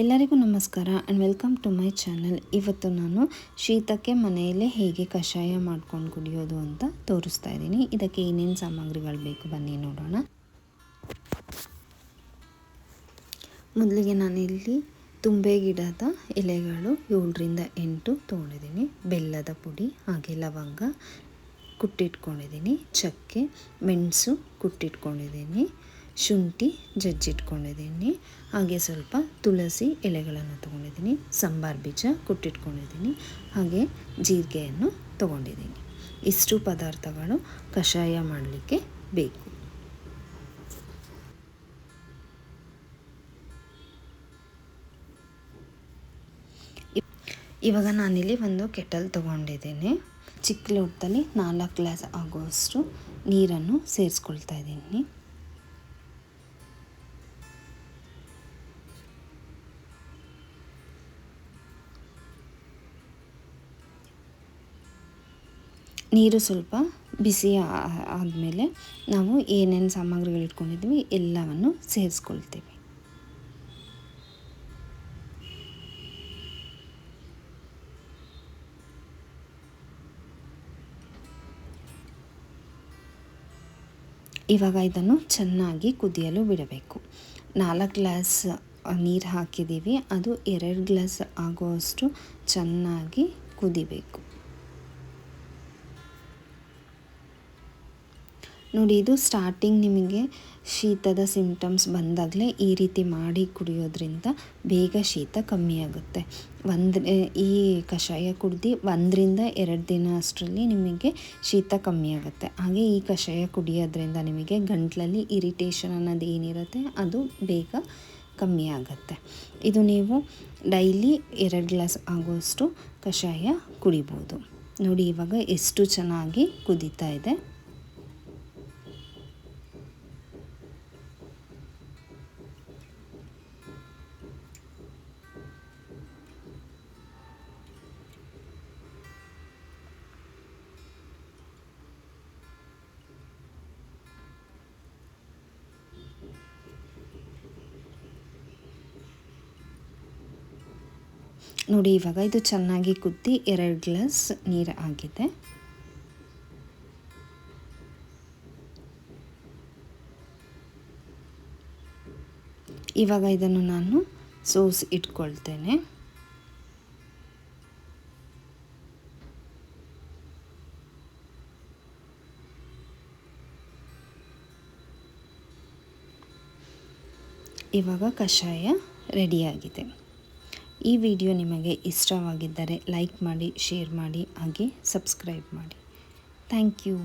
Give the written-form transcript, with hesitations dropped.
ಎಲ್ಲರಿಗೂ ನಮಸ್ಕಾರ and welcome to my channel. ಇವತ್ತು ನಾನು ಶೀತಕ್ಕೆ ಮನೆಯಲ್ಲೇ ಹೇಗೆ ಕಷಾಯ ಮಾಡ್ಕೊಂಡು ಕುಡಿಯೋದು ಅಂತ ತೋರಿಸ್ತಾ ಇದ್ದೀನಿ. ಇದಕ್ಕೆ ಏನೇನು ಸಾಮಗ್ರಿಗಳು ಬೇಕು ಬನ್ನಿ ನೋಡೋಣ. ಮೊದಲಿಗೆ ನಾನಿಲ್ಲಿ ತುಂಬೆ ಗಿಡದ ಎಲೆಗಳು 7ರಿಂದ 8 ತೊಗೊಂಡಿದ್ದೀನಿ. ಬೆಲ್ಲದ ಪುಡಿ, ಹಾಗೆ ಲವಂಗ ಕುಟ್ಟಿಟ್ಕೊಂಡಿದ್ದೀನಿ, ಚಕ್ಕೆ, ಮೆಣಸು ಕುಟ್ಟಿಟ್ಕೊಂಡಿದ್ದೀನಿ, ಶುಂಠಿ ಜಜ್ಜಿಟ್ಕೊಂಡಿದ್ದೀನಿ, ಹಾಗೆ ಸ್ವಲ್ಪ ತುಳಸಿ ಎಲೆಗಳನ್ನು ತೊಗೊಂಡಿದ್ದೀನಿ, ಸಂಬಾರ ಬೀಜ ಕುಟ್ಟಿಟ್ಕೊಂಡಿದ್ದೀನಿ, ಹಾಗೆ ಜೀರಿಗೆಯನ್ನು ತೊಗೊಂಡಿದ್ದೀನಿ. ಇಷ್ಟು ಪದಾರ್ಥಗಳು ಕಷಾಯ ಮಾಡಲಿಕ್ಕೆ ಬೇಕು. ಇವಾಗ ನಾನಿಲ್ಲಿ ಒಂದು ಕೆಟಲ್ ತೊಗೊಂಡಿದ್ದೀನಿ. ಚಿಕ್ಕ ಲೋಟದಲ್ಲಿ 4 ಗ್ಲಾಸ್ ಆಗುವಷ್ಟು ನೀರನ್ನು ಸೇರಿಸ್ಕೊಳ್ತಾ ಇದ್ದೀನಿ. ನೀರು ಸ್ವಲ್ಪ ಬಿಸಿ ಆದಮೇಲೆ ನಾವು ಏನೇನು ಸಾಮಗ್ರಿಗಳು ಇಟ್ಕೊಂಡಿದ್ವಿ ಎಲ್ಲವನ್ನು ಸೇರಿಸ್ಕೊಳ್ತೀವಿ. ಇವಾಗ ಇದನ್ನು ಚೆನ್ನಾಗಿ ಕುದಿಯಲು ಬಿಡಬೇಕು. 4 ಗ್ಲಾಸ್ ನೀರು ಹಾಕಿದ್ದೀವಿ, ಅದು 2 ಗ್ಲಾಸ್ ಆಗುವಷ್ಟು ಚೆನ್ನಾಗಿ ಕುದಿಬೇಕು. ನೋಡಿ, ಇದು ಸ್ಟಾರ್ಟಿಂಗ್ ನಿಮಗೆ ಶೀತದ ಸಿಂಪ್ಟಮ್ಸ್ ಬಂದಾಗಲೇ ಈ ರೀತಿ ಮಾಡಿ ಕುಡಿಯೋದ್ರಿಂದ ಬೇಗ ಶೀತ ಕಮ್ಮಿ ಆಗುತ್ತೆ. ಈ ಕಷಾಯ ಕುಡಿದು 1ರಿಂದ 2 ದಿನ ಅಷ್ಟರಲ್ಲಿ ನಿಮಗೆ ಶೀತ ಕಮ್ಮಿ ಆಗುತ್ತೆ. ಹಾಗೆ ಈ ಕಷಾಯ ಕುಡಿಯೋದ್ರಿಂದ ನಿಮಗೆ ಗಂಟಲಲ್ಲಿ ಇರಿಟೇಷನ್ ಅನ್ನೋದು ಏನಿರುತ್ತೆ ಅದು ಬೇಗ ಕಮ್ಮಿ ಆಗುತ್ತೆ. ಇದು ನೀವು ಡೈಲಿ 2 ಗ್ಲಾಸ್ ಆಗುವಷ್ಟು ಕಷಾಯ ಕುಡಿಬೋದು. ನೋಡಿ ಇವಾಗ ಎಷ್ಟು ಚೆನ್ನಾಗಿ ಕುದೀತಾ ಇದೆ. ನೋಡಿ ಇವಾಗ ಇದು ಚೆನ್ನಾಗಿ ಕುದ್ದಿ 2 ಗ್ಲಾಸ್ ನೀರು ಆಗಿದೆ. ಇವಾಗ ಇದನ್ನು ನಾನು ಸೋಸಿ ಇಟ್ಕೊಳ್ತೇನೆ. ಇವಾಗ ಕಷಾಯ ರೆಡಿಯಾಗಿದೆ. ಈ ವಿಡಿಯೋ ನಿಮಗೆ ಇಷ್ಟವಾಗಿದ್ದರೆ ಲೈಕ್ ಮಾಡಿ, ಶೇರ್ ಮಾಡಿ, ಹಾಗೆ ಸಬ್ಸ್ಕ್ರೈಬ್ ಮಾಡಿ. Thank you.